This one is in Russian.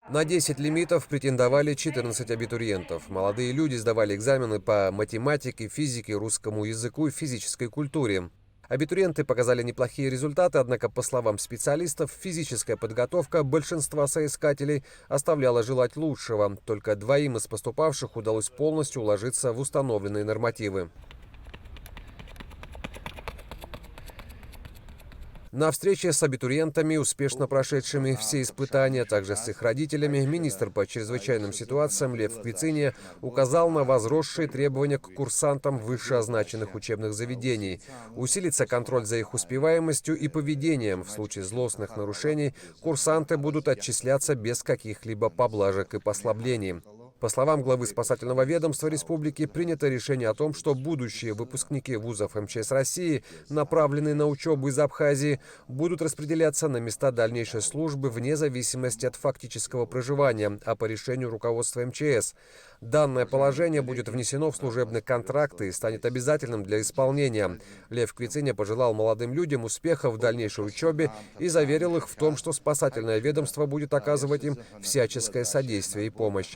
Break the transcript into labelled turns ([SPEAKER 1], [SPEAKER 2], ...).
[SPEAKER 1] На 10 лимитов претендовали 14 абитуриентов. Молодые люди сдавали экзамены по математике, физике, русскому языку и физической культуре. Абитуриенты показали неплохие результаты, однако, по словам специалистов, физическая подготовка большинства соискателей оставляла желать лучшего. Только двоим из поступавших удалось полностью уложиться в установленные нормативы. На встрече с абитуриентами, успешно прошедшими все испытания, а также с их родителями, министр по чрезвычайным ситуациям Лев Квициния указал на возросшие требования к курсантам вышеозначенных учебных заведений. Усилится контроль за их успеваемостью и поведением. В случае злостных нарушений курсанты будут отчисляться без каких-либо поблажек и послаблений. По словам главы спасательного ведомства республики, принято решение о том, что будущие выпускники вузов МЧС России, направленные на учебу из Абхазии, будут распределяться на места дальнейшей службы вне зависимости от фактического проживания, а по решению руководства МЧС. Данное положение будет внесено в служебные контракты и станет обязательным для исполнения. Лев Квициния пожелал молодым людям успехов в дальнейшей учебе и заверил их в том, что спасательное ведомство будет оказывать им всяческое содействие и помощь.